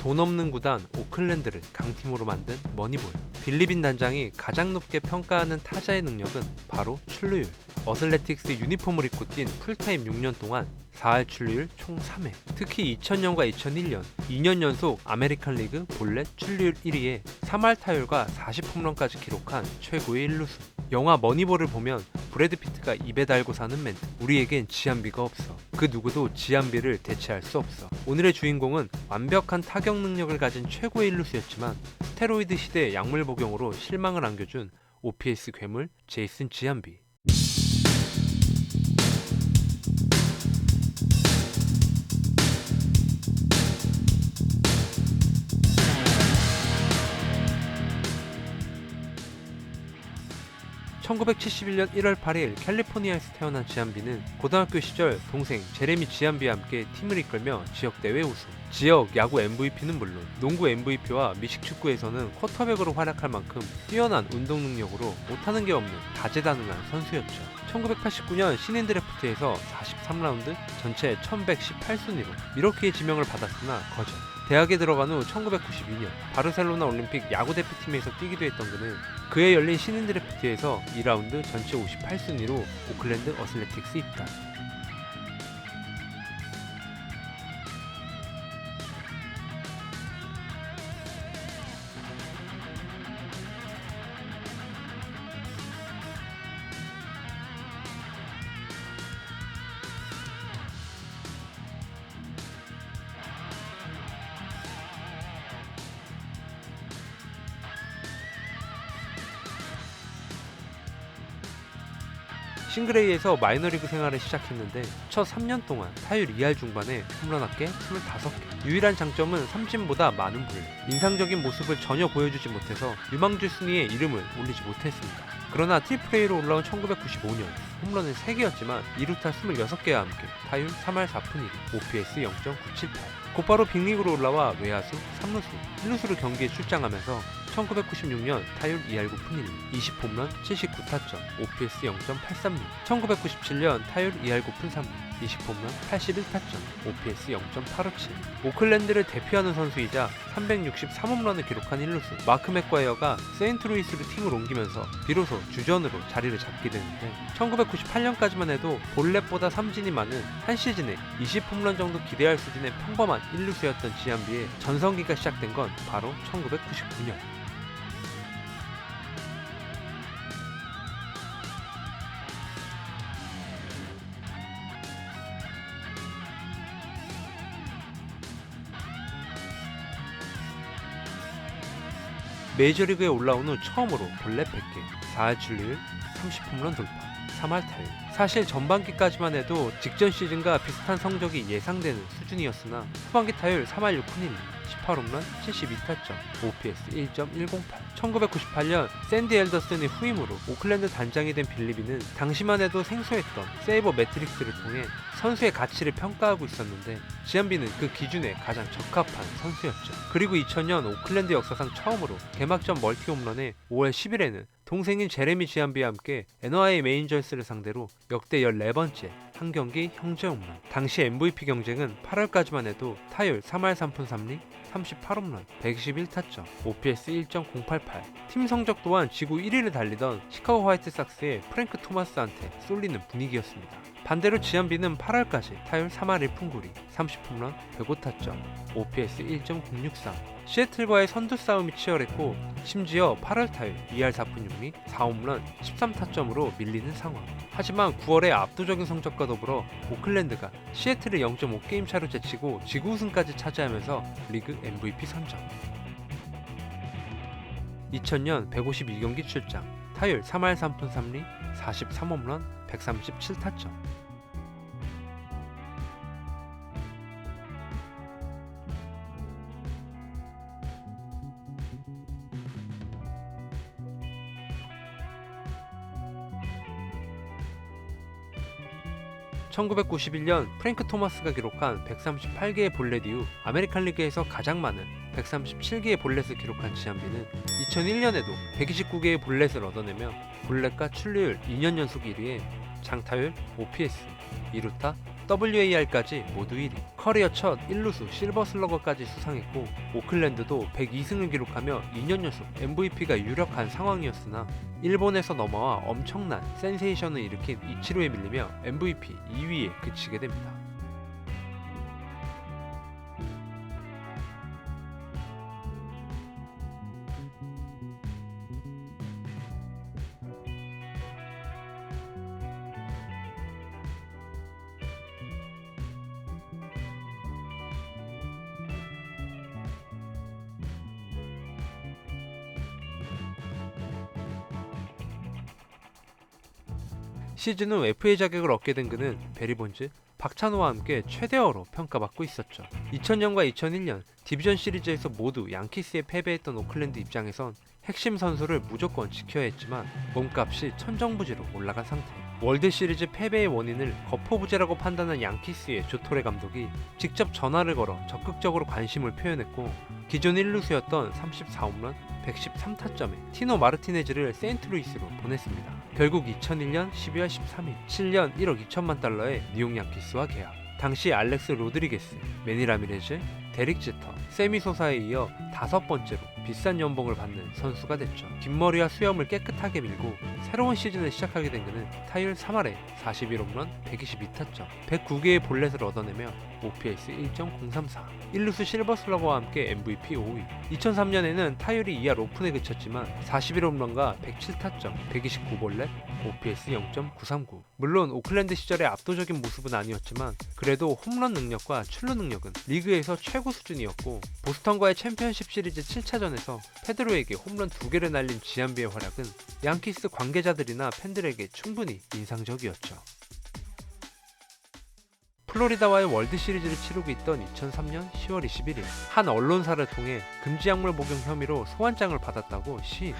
돈 없는 구단 오클랜드를 강팀으로 만든 머니볼. 빌리빈 단장이 가장 높게 평가하는 타자의 능력은 바로 출루율. 어슬레틱스 유니폼을 입고 뛴 풀타임 6년 동안 4할 출루율 총 3회. 특히 2000년과 2001년 2년 연속 아메리칸 리그 볼넷 출루율 1위에 3할 타율과 40홈런까지 기록한 최고의 일루수. 영화 머니볼을 보면 브래드 피트가 입에 달고 사는 멘트. 우리에겐 지한비가 없어. 그 누구도 지한비를 대체할 수 없어. 오늘의 주인공은 완벽한 타격 능력을 가진 최고의 일루수였지만 스테로이드 시대의 약물 복용으로 실망을 안겨준 OPS 괴물 제이슨 지한비. (1971년 1월 8일) 캘리포니아에서 태어난 지한비는 고등학교 시절 동생 제레미 지한비와 함께 팀을 이끌며 지역대회 우승, 지역 야구 MVP는 물론 농구 MVP와 미식축구에서는 쿼터백으로 활약할 만큼 뛰어난 운동 능력으로 못하는 게 없는 다재다능한 선수였죠. 1989년 신인 드래프트에서 43라운드 전체 1118순위로 미러키의 지명을 받았으나 거절. 대학에 들어간 후 1992년 바르셀로나 올림픽 야구대표팀에서 뛰기도 했던 그는 그해 열린 신인 드래프트에서 2라운드 전체 58순위로 오클랜드 어슬레틱스 입단. 싱글A에서 마이너리그 생활을 시작했는데 첫 3년 동안 타율 2할 중반에 홈런 합계 25개. 유일한 장점은 삼진보다 많은 볼넷. 인상적인 모습을 전혀 보여주지 못해서 유망주 순위에 이름을 올리지 못했습니다. 그러나 트리플A로 올라온 1995년 홈런은 3개였지만 2루타 26개와 함께 타율 3할 4푼 1리, OPS 0.978. 곧바로 빅리그로 올라와 외야수, 3루수, 1루수로 경기에 출장하면서 1996년 타율 2할 9푼 1리, 20홈런 79타점, OPS 0.836. 1997년 타율 2할 9푼 3리, 20홈런 81타점, OPS 0.857. 오클랜드를 대표하는 선수이자 363홈런을 기록한 1루수 마크 맥과이어가 세인트루이스로 팀을 옮기면서 비로소 주전으로 자리를 잡게 되는데 1998년까지만 해도 볼넷보다 삼진이 많은 한 시즌에 20홈런 정도 기대할 수준의 평범한 1루수였던 지한비의 전성기가 시작된 건 바로 1999년. 메이저리그에 올라온 후 처음으로 볼넷 100개, 4할 출루율, 30홈런 돌파, 3할 타율. 사실 전반기까지만 해도 직전 시즌과 비슷한 성적이 예상되는 수준이었으나 후반기 타율 3할 6푼 1리, 18홈런, 72타점, OPS 1.108. 1998년 샌디 앨더슨의 후임으로 오클랜드 단장이 된 빌리빈은 당시만 해도 생소했던 세이버 매트릭스를 통해 선수의 가치를 평가하고 있었는데 지한비는 그 기준에 가장 적합한 선수였죠. 그리고 2000년 오클랜드 역사상 처음으로 개막전 멀티 홈런에 5월 10일에는 동생인 제레미 지한비와 함께 NY 메인저스를 상대로 역대 14번째 한 경기 형제 홈런. 당시 MVP 경쟁은 8월까지만 해도 타율 3할 3푼 3리, 38홈런, 121타점, OPS 1.088. 팀 성적 또한 지구 1위를 달리던 시카고 화이트삭스의 프랭크 토마스한테 쏠리는 분위기였습니다. 반대로 지한비는 8월까지 타율 3할 1푼 9리, 30홈런, 105타점, OPS 1.063. 시애틀과의 선두 싸움이 치열했고 심지어 8월 타율 2할 4푼 6리, 4홈런, 13타점으로 밀리는 상황. 하지만 9월의 압도적인 성적과 더불어 오클랜드가 시애틀을 0.5게임 차로 제치고 지구 우승까지 차지하면서 리그 MVP 선정. 2000년 152경기 출장, 타율 3할 3푼 3리, 43홈런, 137타점. (1991년) 프랭크 토마스가 기록한 138개의 볼넷 이후 아메리칸 리그에서 가장 많은 137개의 볼넷을 기록한 지한비는 2001년에도 129개의 볼넷을 얻어내며 볼넷과 출루율 2년 연속 1위에 장타율, OPS, 2루타, WAR까지 모두 1위, 커리어 첫 1루수 실버 슬러거까지 수상했고 오클랜드도 102승을 기록하며 2년 연속 MVP가 유력한 상황이었으나 일본에서 넘어와 엄청난 센세이션을 일으킨 이치로에 밀리며 MVP 2위에 그치게 됩니다. 시즌 후 FA 자격을 얻게 된 그는 베리 본즈, 박찬호와 함께 최대어로 평가받고 있었죠. 2000년과 2001년 디비전 시리즈에서 모두 양키스에 패배했던 오클랜드 입장에선 핵심 선수를 무조건 지켜야 했지만 몸값이 천정부지로 올라간 상태. 월드 시리즈 패배의 원인을 거포부재라고 판단한 양키스의 조토레 감독이 직접 전화를 걸어 적극적으로 관심을 표현했고 기존 1루수였던 34홈런 113타점에 티노 마르티네즈를 세인트루이스로 보냈습니다. 결국 2001년 12월 13일 7년 1억 2천만 달러의 뉴욕 양키스와 계약. 당시 알렉스 로드리게스, 매니 라미레즈, 데릭 제터, 세미 소사에 이어 5번째로 비싼 연봉을 받는 선수가 됐죠. 긴 머리와 수염을 깨끗하게 밀고 새로운 시즌을 시작하게 된 그는 타율 3할에 41홈런 122타점 109개의 볼넷을 얻어내며 OPS 1.034, 1루수 실버 슬러거와 함께 MVP 5위. 2003년에는 타율이 2할 오픈에 그쳤지만 41홈런과 107타점 129볼넷 OPS 0.939. 물론 오클랜드 시절의 압도적인 모습은 아니었지만 그래도 홈런 능력과 출루 능력은 리그에서 최고 수준이었고 보스턴과의 챔피언십 시리즈 7차전에서 페드로에게 홈런 2개를 날린 지안비의 활약은 양키스 관계자들이나 팬들에게 충분히 인상적이었죠. 플로리다와의 월드 시리즈를 치르고 있던 2003년 10월 21일 한 언론사를 통해 금지 약물 복용 혐의로 소환장을 받았다고 시인.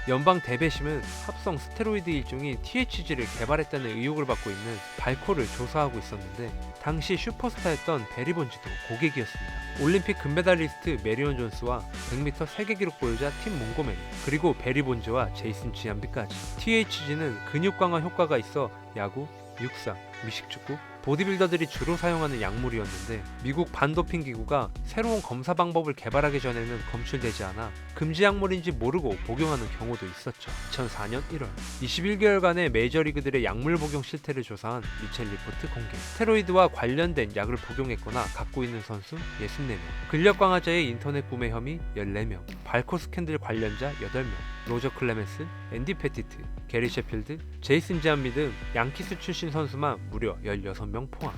연방 대배심은 합성 스테로이드 일종인 THG를 개발했다는 의혹을 받고 있는 발코를 조사하고 있었는데 당시 슈퍼스타였던 베리 본즈도 고객이었습니다. 올림픽 금메달리스트 메리온 존스와 100m 세계 기록 보유자 팀 몽고메리, 그리고 베리 본즈와 제이슨 지안비까지. THG는 근육 강화 효과가 있어 야구, 육상, 미식축구, 보디빌더들이 주로 사용하는 약물이었는데 미국 반도핑 기구가 새로운 검사 방법을 개발하기 전에는 검출되지 않아 금지 약물인지 모르고 복용하는 경우도 있었죠. 2004년 1월 21개월간의 메이저리그들의 약물 복용 실태를 조사한 미첼 리포트 공개. 스테로이드와 관련된 약을 복용했거나 갖고 있는 선수 64명, 근력 강화제의 인터넷 구매 혐의 14명, 발코 스캔들 관련자 8명, 로저 클레멘스, 앤디 패티트, 게리 셰필드, 제이슨 지안비 등 양키스 출신 선수만 무려 16명 포함.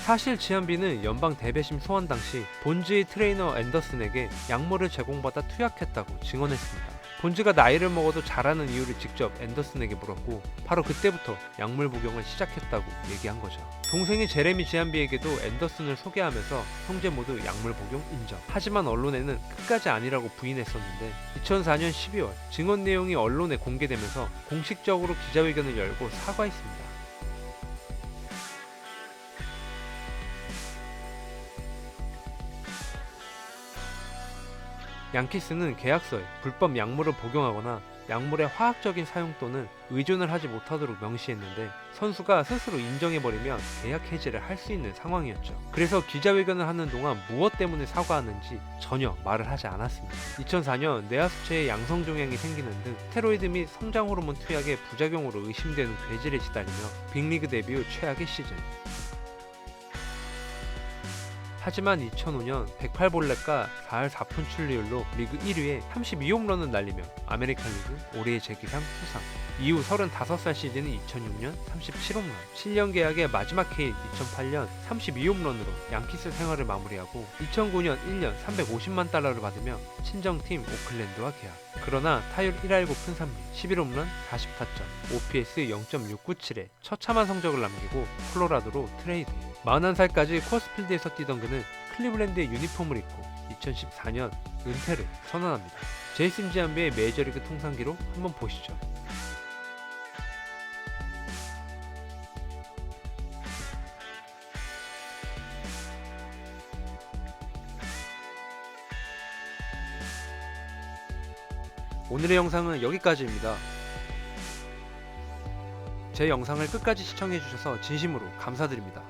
사실 지안비는 연방 대배심 소환 당시 본즈의 트레이너 앤더슨에게 약물을 제공받아 투약했다고 증언했습니다. 본즈가 나이를 먹어도 잘하는 이유를 직접 앤더슨에게 물었고 바로 그때부터 약물 복용을 시작했다고 얘기한 거죠. 동생인 제레미 지안비에게도 앤더슨을 소개하면서 형제 모두 약물 복용 인정. 하지만 언론에는 끝까지 아니라고 부인했었는데 2004년 12월 증언 내용이 언론에 공개되면서 공식적으로 기자회견을 열고 사과했습니다. 양키스는 계약서에 불법 약물을 복용하거나 약물의 화학적인 사용 또는 의존을 하지 못하도록 명시했는데 선수가 스스로 인정해버리면 계약 해지를 할 수 있는 상황이었죠. 그래서 기자회견을 하는 동안 무엇 때문에 사과하는지 전혀 말을 하지 않았습니다. 2004년 뇌하수체에 양성 종양이 생기는 등 스테로이드 및 성장 호르몬 투약의 부작용으로 의심되는 괴질에 시달리며 빅리그 데뷔 후 최악의 시즌. 하지만 2005년 108볼넷과 4할 4푼 출루율로 리그 1위에 32홈런을 날리며 아메리칸 리그 올해의 재기상 수상. 이후 35살 시즌인 2006년 37홈런, 7년 계약의 마지막 해인 2008년 32홈런으로 양키스 생활을 마무리하고 2009년 1년 350만 달러를 받으며 친정팀 오클랜드와 계약. 그러나 타율 1할 9푼 3리, 11홈런 40타점, OPS 0.697의 처참한 성적을 남기고 콜로라도로 트레이드. 41살까지 코어스필드에서 뛰던 그는 클리블랜드의 유니폼을 입고 2014년 은퇴를 선언합니다. 제이슨 지안비의 메이저리그 통산 기록 한번 보시죠. 오늘의 영상은 여기까지입니다. 제 영상을 끝까지 시청해주셔서 진심으로 감사드립니다.